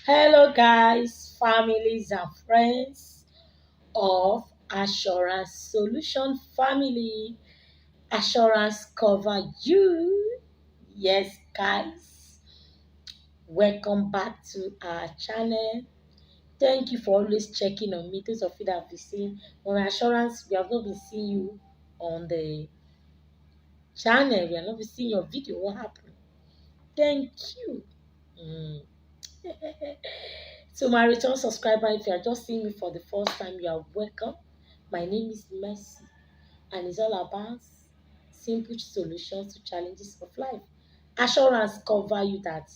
Hello, guys, families, and friends of Assurance Solution Family. Assurance cover you. Yes, guys, welcome back to our channel. Thank you for always checking on me. Those of you that have been seeing on Assurance, we have not been seeing you on the channel. We have not been seeing your video. What happened? Thank you. Mm. So my return subscriber, if you are just seeing me for the first time, you are welcome. My name is Mercy, and it's all about simple solutions to challenges of life. Assurance cover you that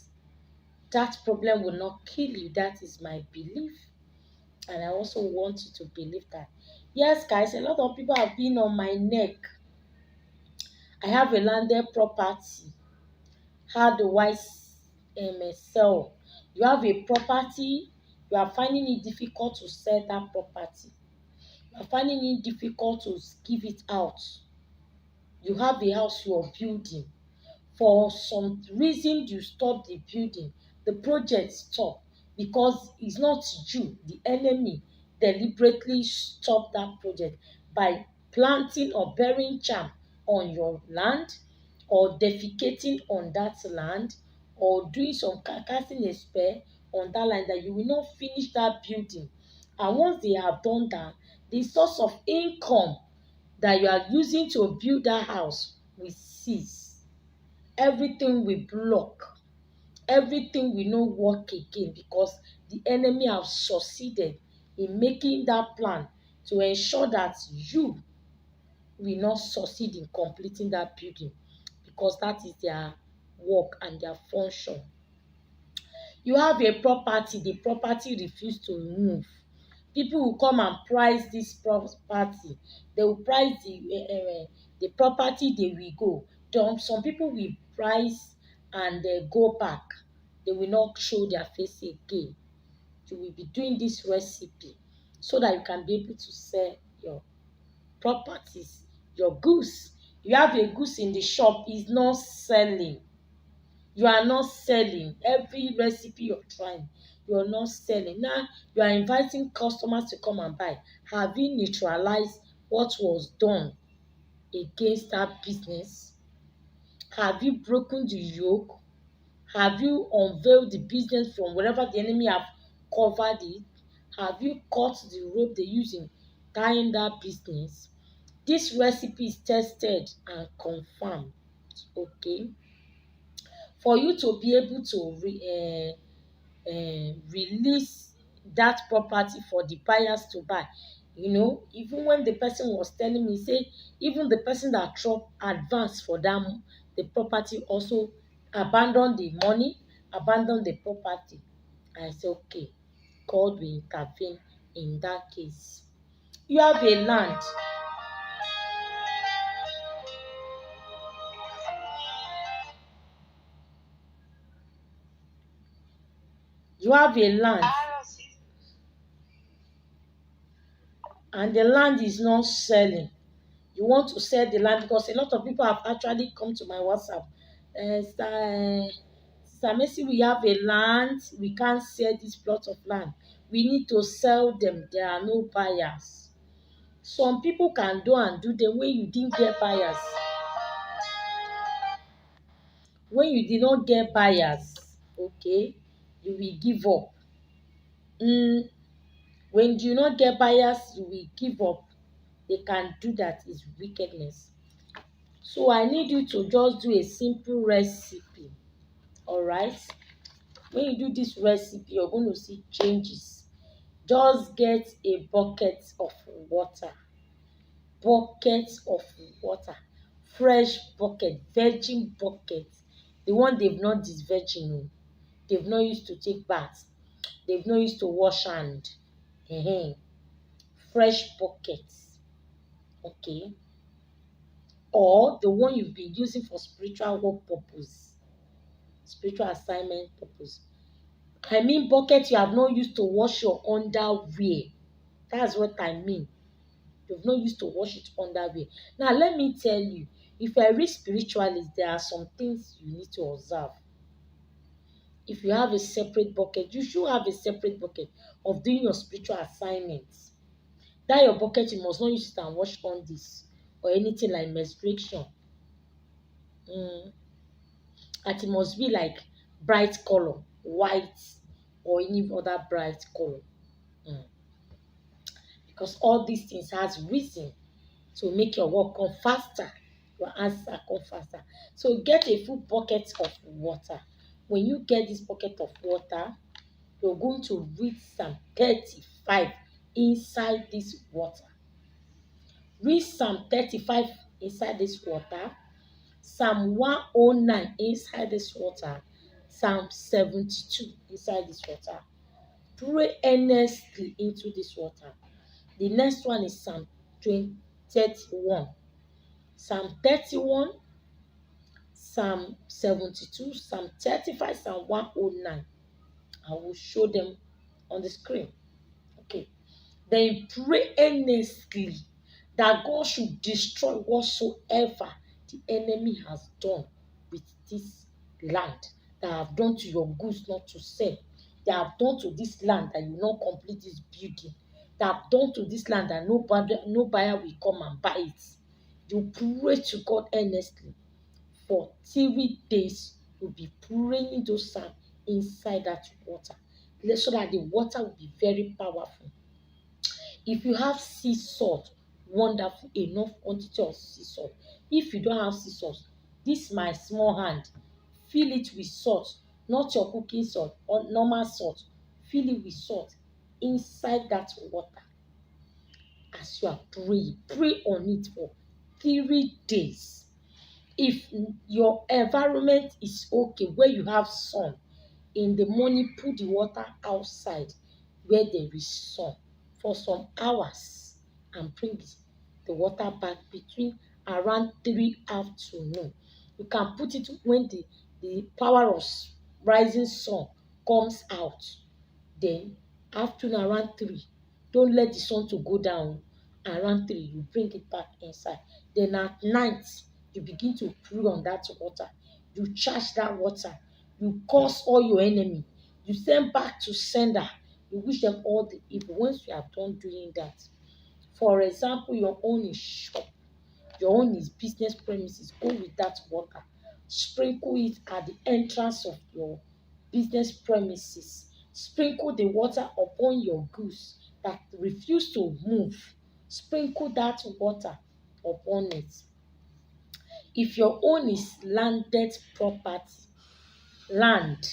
problem will not kill you. That is my belief, and I also want you to believe that. Yes, guys, a lot of people have been on my neck. I have a landed property. How do I sell? You have a property, you are finding it difficult to sell that property. You are finding it difficult to give it out. You have a house you are building. For some reason, you stop the building. The project stop because it's not you, the enemy, deliberately stop that project by planting or burying charm on your land or defecating on that land or doing some casting a spell on that land that you will not finish that building. And once they have done that, the source of income that you are using to build that house will cease. Everything will block. Everything will not work again because the enemy have succeeded in making that plan to ensure that you will not succeed in completing that building because that is their work and their function. You have a property, the property refuse to move. People will come and price this property. They will price the property, they will go. Some people will price and go back. They will not show their face again. You will be doing this recipe so that you can be able to sell your properties, your goods. You have a goods in the shop, is not selling. You are not selling. Every recipe you're trying, you're not selling. Now you are inviting customers to come and buy. Have you neutralized what was done against that business? Have you broken the yoke? Have you unveiled the business from wherever the enemy have covered it? Have you cut the rope they use in tying that business? This recipe is tested and confirmed. Okay, for you to be able to release that property for the buyers to buy. Even when the person was telling me, say even the person that drop advance for them, the property also abandon the money, abandon the property. I say okay, God will intervene in that case. You have a land. You have a land and the land is not selling. You want to sell the land because a lot of people have actually come to my WhatsApp. Sister Mercy, we have a land. We can't sell this plot of land. We need to sell them. There are no buyers. Some people can do and do them when you didn't get buyers. When you did not get buyers, okay, you will give up. When you do not get buyers, you will give up. They can do that. Is wickedness. So I need you to just do a simple recipe. All right. When you do this recipe, you're going to see changes. Just get a bucket of water. Bucket of water. Fresh bucket. Virgin bucket. The one they've not disvirgin. They've not used to take bath. They've not used to wash hand. Fresh buckets. Okay. Or the one you've been using for spiritual work purpose. Spiritual assignment purpose. I mean bucket you have not used to wash your underwear. That's what I mean. You've not used to wash it underwear. Now let me tell you, if I read spiritualist, there are some things you need to observe. If you have a separate bucket, you should have a separate bucket of doing your spiritual assignments. That your bucket, you must not use it and wash on this or anything like menstruation. Mm. And it must be like bright color, white or any other bright color. Mm. Because all these things has reason to make your work come faster, your answer come faster. So get a full bucket of water. When you get this bucket of water, you're going to read Psalm 35 inside this water. Read Psalm 35 inside this water, Psalm 109 inside this water, Psalm 72 inside this water. Pray earnestly into this water. The next one is Psalm 31. Psalm 31, Psalm 72, Psalm 35, Psalm 109. I will show them on the screen. Okay. Then pray earnestly that God should destroy whatsoever the enemy has done with this land, that have done to your goods not to sell, that have done to this land that you will not complete this building, that have done to this land that no buyer will come and buy it. You pray to God earnestly. For 3 days, you'll be praying those psalms inside that water, so that the water will be very powerful. If you have sea salt, wonderful, enough quantity of sea salt. If you don't have sea salt, this my small hand, fill it with salt, not your cooking salt or normal salt. Fill it with salt inside that water. As you are praying, pray on it for 3 days. If your environment is okay, where you have sun, in the morning put the water outside where there is sun for some hours and bring the water back between around 3 afternoon. You can put it when the power of rising sun comes out. Then afternoon around 3, don't let the sun to go down. Around 3, you bring it back inside. Then at night, you begin to pray on that water. You charge that water. You curse all your enemy. You send back to sender. You wish them all the evil. Once you have done doing that, for example, your own is shop, your own is business premises, go with that water. Sprinkle it at the entrance of your business premises. Sprinkle the water upon your goods that refuse to move. Sprinkle that water upon it. If your own is landed property, land,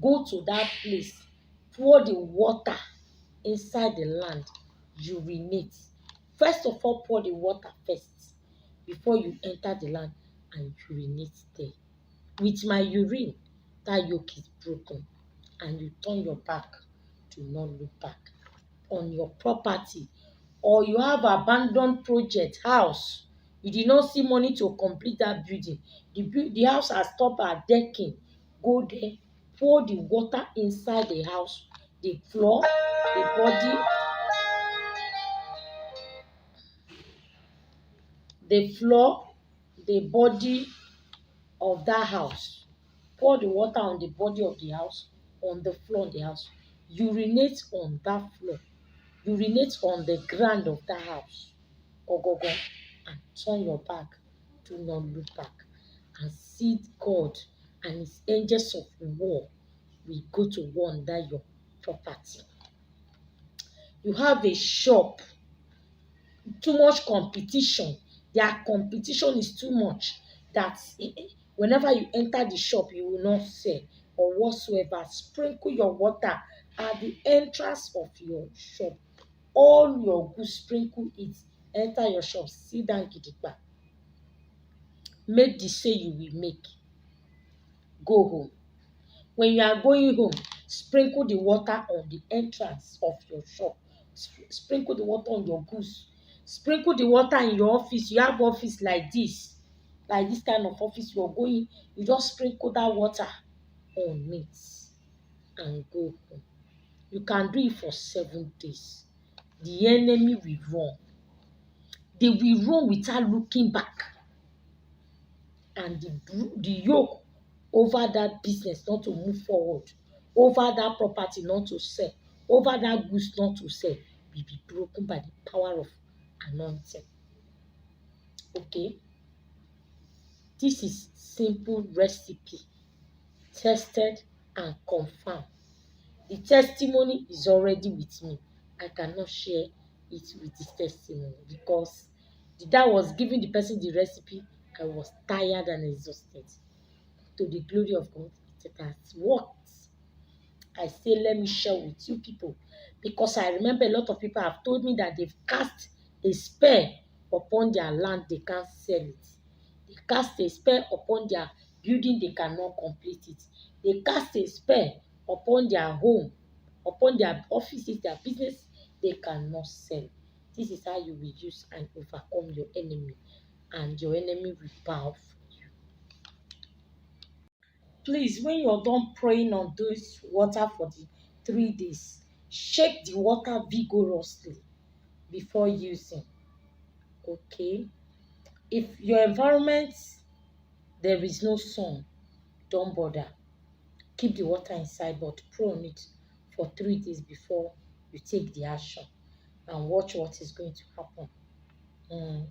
go to that place, pour the water inside the land, urinate. First of all, pour the water first before you enter the land and urinate there. With my urine, that yoke is broken, and you turn your back to not look back on your property. Or you have abandoned project house, you did not see money to complete that building, the house has stopped at decking. Go there, pour the water inside the house, the floor, the body, the floor, the body of that house. Pour the water on the body of the house, on the floor of the house. Urinate on that floor. Urinate on the ground of that house. Ogogo, and turn your back. Do not look back. And see God and his angels of war will go to war under your property. You have a shop, too much competition. Their competition is too much that whenever you enter the shop, you will not sell or whatsoever. Sprinkle your water at the entrance of your shop. All your goods, sprinkle it. Enter your shop, sit down gidigba. Make the sale you will make. Go home. When you are going home, sprinkle the water on the entrance of your shop. Sprinkle the water on your goods. Sprinkle the water in your office. You have office like this kind of office you are going. You just sprinkle that water on it and go home. You can do it for 7 days. The enemy will run. They will run without looking back. And the yoke over that business not to move forward, over that property not to sell, over that goods not to sell will be broken by the power of anointing. Okay, this is simple recipe, tested and confirmed. The testimony is already with me. I cannot share it with this testimony because the day I was giving the person the recipe, I was tired and exhausted. To the glory of God, it has worked. I say, let me share with you people because I remember a lot of people have told me that they've cast a spell upon their land, they can't sell it. They cast a spell upon their building, they cannot complete it. They cast a spell upon their home, upon their offices, their business, they cannot sell. This is how you will use and overcome your enemy, and your enemy will bow for you. Please, when you're done praying on this water for the 3 days, shake the water vigorously before using. Okay? If your environment there is no sun, don't bother. Keep the water inside, but pray on it for 3 days before you take the action and watch what is going to happen. Mm.